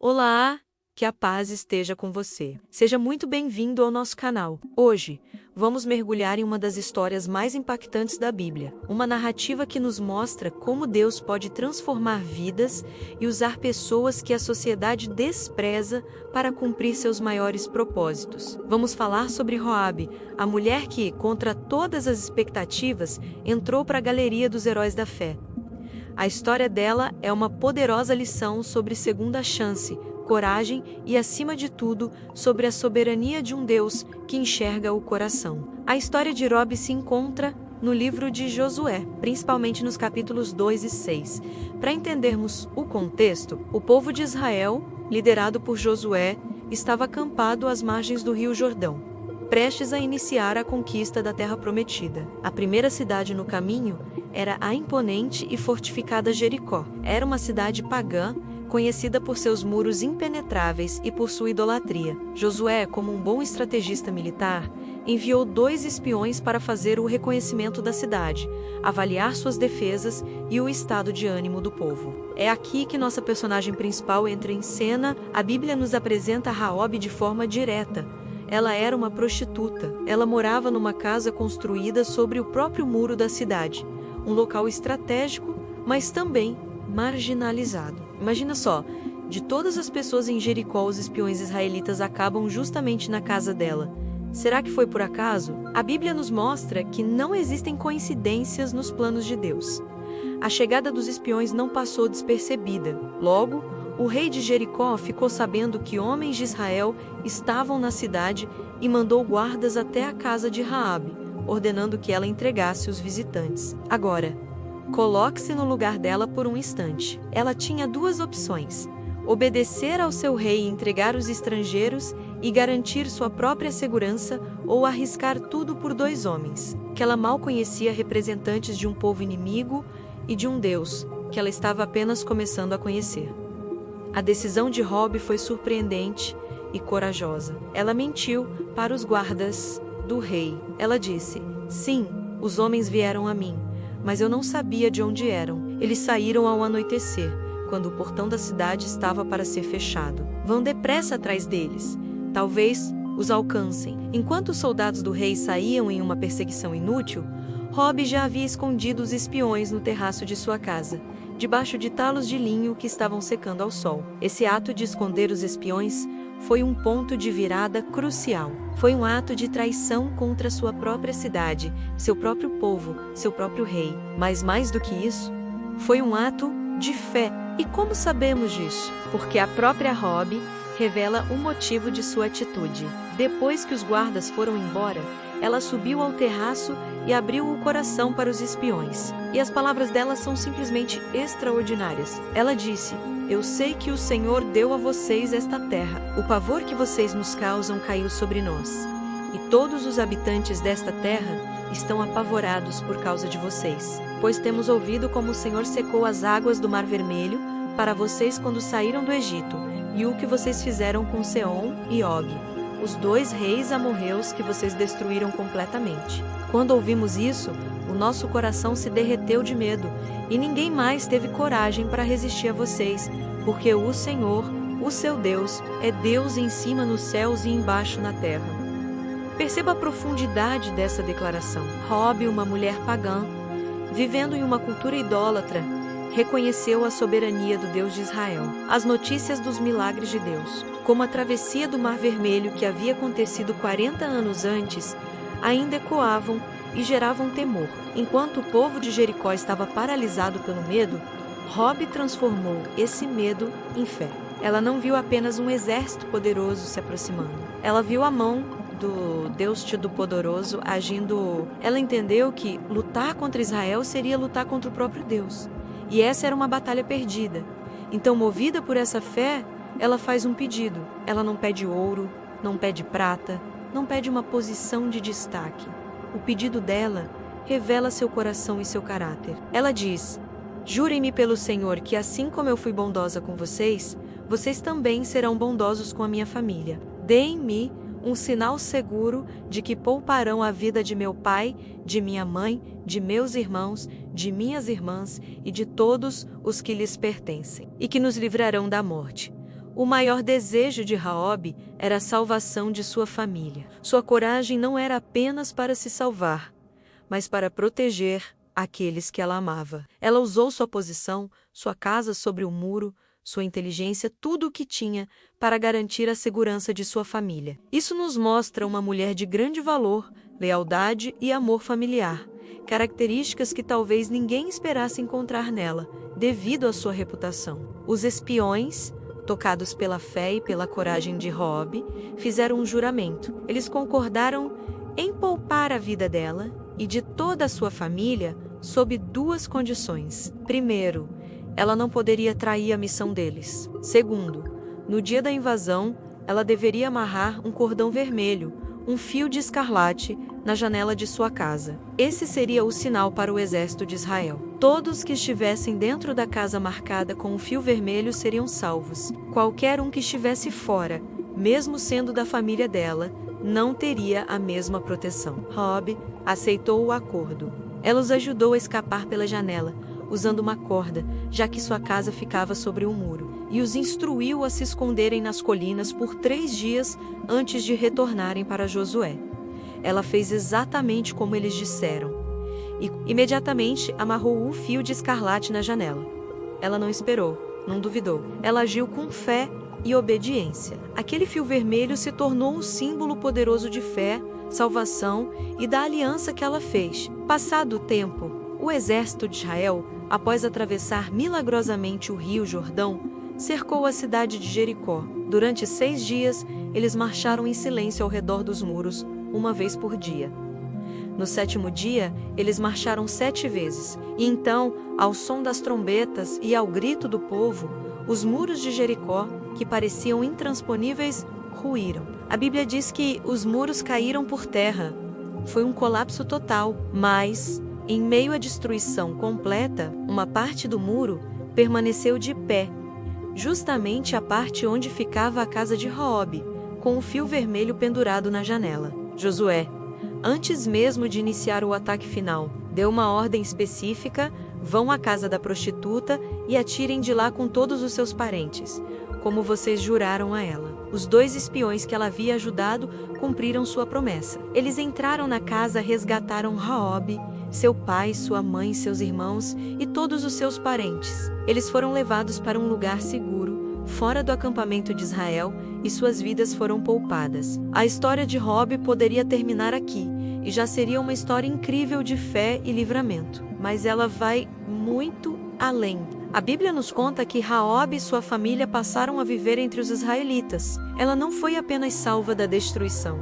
Olá, que a paz esteja com você. Seja muito bem-vindo ao nosso canal. Hoje, vamos mergulhar em uma das histórias mais impactantes da Bíblia, uma narrativa que nos mostra como Deus pode transformar vidas e usar pessoas que a sociedade despreza para cumprir seus maiores propósitos. Vamos falar sobre Raabe, a mulher que, contra todas as expectativas, entrou para a galeria dos heróis da fé. A história dela é uma poderosa lição sobre segunda chance, coragem e, acima de tudo, sobre a soberania de um Deus que enxerga o coração. A história de Raabe se encontra no livro de Josué, principalmente nos capítulos 2 e 6. Para entendermos o contexto, o povo de Israel, liderado por Josué, estava acampado às margens do rio Jordão, prestes a iniciar a conquista da Terra Prometida. A primeira cidade no caminho era a imponente e fortificada Jericó. Era uma cidade pagã, conhecida por seus muros impenetráveis e por sua idolatria. Josué, como um bom estrategista militar, enviou 2 espiões para fazer o reconhecimento da cidade, avaliar suas defesas e o estado de ânimo do povo. É aqui que nossa personagem principal entra em cena. A Bíblia nos apresenta Raabe de forma direta. Ela era uma prostituta. Ela morava numa casa construída sobre o próprio muro da cidade, um local estratégico, mas também marginalizado. Imagina só, de todas as pessoas em Jericó, os espiões israelitas acabam justamente na casa dela. Será que foi por acaso? A Bíblia nos mostra que não existem coincidências nos planos de Deus. A chegada dos espiões não passou despercebida. Logo, o rei de Jericó ficou sabendo que homens de Israel estavam na cidade e mandou guardas até a casa de Raabe, ordenando que ela entregasse os visitantes. Agora, coloque-se no lugar dela por um instante. Ela tinha 2 opções: obedecer ao seu rei e entregar os estrangeiros e garantir sua própria segurança, ou arriscar tudo por 2 homens, que ela mal conhecia, representantes de um povo inimigo e de um Deus que ela estava apenas começando a conhecer. A decisão de Raabe foi surpreendente e corajosa. Ela mentiu para os guardas do rei. Ela disse: "Sim, os homens vieram a mim, mas eu não sabia de onde eram. Eles saíram ao anoitecer, quando o portão da cidade estava para ser fechado. Vão depressa atrás deles. Talvez os alcancem." Enquanto os soldados do rei saíam em uma perseguição inútil, Raabe já havia escondido os espiões no terraço de sua casa, debaixo de talos de linho que estavam secando ao sol. Esse ato de esconder os espiões foi um ponto de virada crucial. Foi um ato de traição contra sua própria cidade, seu próprio povo, seu próprio rei. Mas mais do que isso, foi um ato de fé. E como sabemos disso? Porque a própria Raabe revela o motivo de sua atitude. Depois que os guardas foram embora, ela subiu ao terraço e abriu o coração para os espiões. E as palavras dela são simplesmente extraordinárias. Ela disse: "Eu sei que o Senhor deu a vocês esta terra. O pavor que vocês nos causam caiu sobre nós. E todos os habitantes desta terra estão apavorados por causa de vocês. Pois temos ouvido como o Senhor secou as águas do Mar Vermelho para vocês quando saíram do Egito, e o que vocês fizeram com Seom e Og, os 2 reis amorreus que vocês destruíram completamente." Quando ouvimos isso, o nosso coração se derreteu de medo, e ninguém mais teve coragem para resistir a vocês, porque o Senhor, o seu Deus, é Deus em cima nos céus e embaixo na terra. Perceba a profundidade dessa declaração. Raabe, uma mulher pagã, vivendo em uma cultura idólatra, reconheceu a soberania do Deus de Israel. As notícias dos milagres de Deus, como a travessia do Mar Vermelho que havia acontecido 40 anos antes, ainda ecoavam e geravam temor. Enquanto o povo de Jericó estava paralisado pelo medo, Raabe transformou esse medo em fé. Ela não viu apenas um exército poderoso se aproximando. Ela viu a mão do Deus Todo-Poderoso agindo. Ela entendeu que lutar contra Israel seria lutar contra o próprio Deus. E essa era uma batalha perdida. Então, movida por essa fé, ela faz um pedido. Ela não pede ouro, não pede prata, não pede uma posição de destaque. O pedido dela revela seu coração e seu caráter. Ela diz: "Jurem-me pelo Senhor que, assim como eu fui bondosa com vocês, vocês também serão bondosos com a minha família. Deem-me um sinal seguro de que pouparão a vida de meu pai, de minha mãe, de meus irmãos, de minhas irmãs e de todos os que lhes pertencem, e que nos livrarão da morte." O maior desejo de Raabe era a salvação de sua família. Sua coragem não era apenas para se salvar, mas para proteger aqueles que ela amava. Ela usou sua posição, sua casa sobre o muro, sua inteligência, tudo o que tinha para garantir a segurança de sua família. Isso nos mostra uma mulher de grande valor, lealdade e amor familiar, características que talvez ninguém esperasse encontrar nela, devido à sua reputação. Os espiões, tocados pela fé e pela coragem de Raabe, fizeram um juramento. Eles concordaram em poupar a vida dela e de toda a sua família sob duas condições. Primeiro, ela não poderia trair a missão deles. Segundo, no dia da invasão, ela deveria amarrar um cordão vermelho, um fio de escarlate, na janela de sua casa. Esse seria o sinal para o exército de Israel. Todos que estivessem dentro da casa marcada com um fio vermelho seriam salvos. Qualquer um que estivesse fora, mesmo sendo da família dela, não teria a mesma proteção. Raabe aceitou o acordo. Ela os ajudou a escapar pela janela, usando uma corda, já que sua casa ficava sobre um muro, e os instruiu a se esconderem nas colinas por 3 dias antes de retornarem para Josué. Ela fez exatamente como eles disseram, e imediatamente amarrou o fio de escarlate na janela. Ela não esperou, não duvidou. Ela agiu com fé e obediência. Aquele fio vermelho se tornou um símbolo poderoso de fé, salvação e da aliança que ela fez. Passado o tempo, o exército de Israel, após atravessar milagrosamente o rio Jordão, cercou a cidade de Jericó. Durante 6 dias, eles marcharam em silêncio ao redor dos muros, uma vez por dia. No 7º dia, eles marcharam 7 vezes, e então, ao som das trombetas e ao grito do povo, os muros de Jericó, que pareciam intransponíveis, ruíram. A Bíblia diz que os muros caíram por terra. Foi um colapso total, mas, em meio à destruição completa, uma parte do muro permaneceu de pé, justamente a parte onde ficava a casa de Raabe, com o fio vermelho pendurado na janela. Josué, antes mesmo de iniciar o ataque final, deu uma ordem específica: vão à casa da prostituta e atirem de lá com todos os seus parentes, como vocês juraram a ela. Os 2 espiões que ela havia ajudado cumpriram sua promessa. Eles entraram na casa, resgataram Raabe, seu pai, sua mãe, seus irmãos e todos os seus parentes. Eles foram levados para um lugar seguro, fora do acampamento de Israel, e suas vidas foram poupadas. A história de Raabe poderia terminar aqui, e já seria uma história incrível de fé e livramento. Mas ela vai muito além. A Bíblia nos conta que Raabe e sua família passaram a viver entre os israelitas. Ela não foi apenas salva da destruição.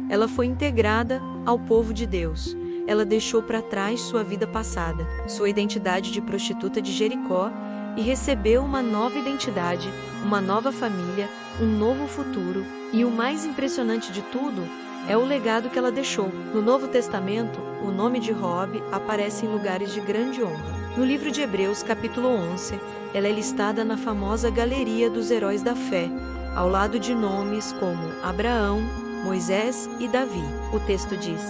Ela foi integrada ao povo de Deus. Ela deixou para trás sua vida passada, sua identidade de prostituta de Jericó, e recebeu uma nova identidade, uma nova família, um novo futuro. E o mais impressionante de tudo é o legado que ela deixou. No Novo Testamento, o nome de Raabe aparece em lugares de grande honra. No livro de Hebreus, capítulo 11, ela é listada na famosa galeria dos heróis da fé, ao lado de nomes como Abraão, Moisés e Davi. O texto diz: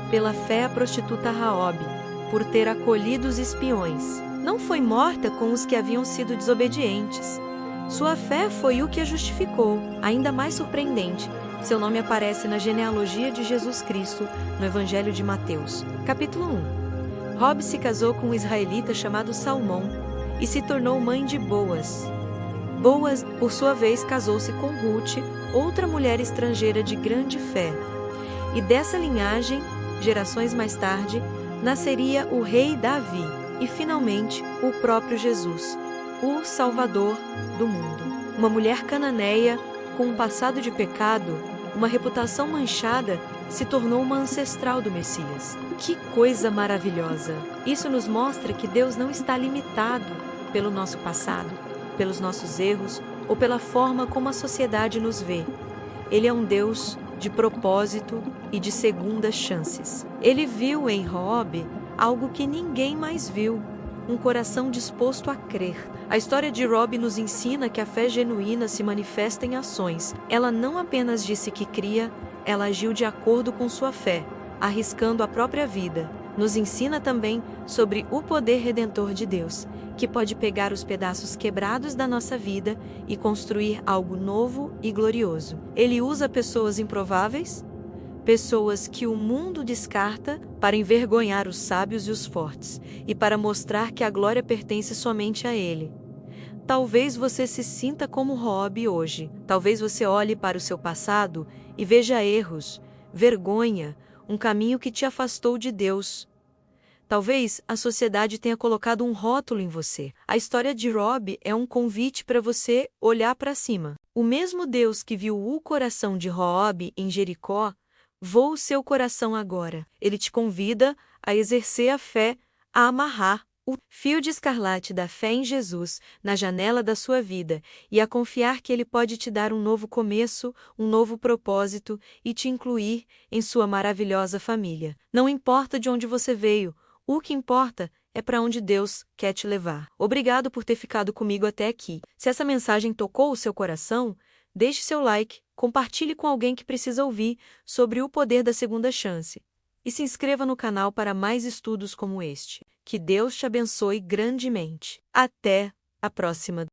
pela fé a prostituta Raabe, por ter acolhido os espiões, não foi morta com os que haviam sido desobedientes. Sua fé foi o que a justificou. Ainda mais surpreendente, seu nome aparece na genealogia de Jesus Cristo, no Evangelho de Mateus, capítulo 1. Raabe se casou com um israelita chamado Salmão e se tornou mãe de Boaz. Boaz, por sua vez, casou-se com Ruth, outra mulher estrangeira de grande fé. E dessa linhagem, gerações mais tarde, nasceria o rei Davi e, finalmente, o próprio Jesus, o Salvador do mundo. Uma mulher cananeia, com um passado de pecado, uma reputação manchada, se tornou uma ancestral do Messias. Que coisa maravilhosa! Isso nos mostra que Deus não está limitado pelo nosso passado, pelos nossos erros ou pela forma como a sociedade nos vê. Ele é um Deus de propósito e de segundas chances. Ele viu em Raabe algo que ninguém mais viu: um coração disposto a crer. A história de Raabe nos ensina que a fé genuína se manifesta em ações. Ela não apenas disse que cria, ela agiu de acordo com sua fé, arriscando a própria vida. nos ensina também sobre o poder redentor de Deus, que pode pegar os pedaços quebrados da nossa vida e construir algo novo e glorioso. Ele usa pessoas improváveis, pessoas que o mundo descarta, para envergonhar os sábios e os fortes, e para mostrar que a glória pertence somente a Ele. Talvez você se sinta como Roobe hoje. Talvez você olhe para o seu passado e veja erros, vergonha, um caminho que te afastou de Deus. Talvez a sociedade tenha colocado um rótulo em você. A história de Roobe é um convite para você olhar para cima. O mesmo Deus que viu o coração de Roobe em Jericó, voa o seu coração agora. Ele te convida a exercer a fé, a amarrar o fio de escarlate da fé em Jesus na janela da sua vida e a confiar que Ele pode te dar um novo começo, um novo propósito e te incluir em sua maravilhosa família. Não importa de onde você veio, o que importa é para onde Deus quer te levar. Obrigado por ter ficado comigo até aqui. Se essa mensagem tocou o seu coração, deixe seu like, compartilhe com alguém que precisa ouvir sobre o poder da segunda chance. E se inscreva no canal para mais estudos como este. Que Deus te abençoe grandemente. Até a próxima!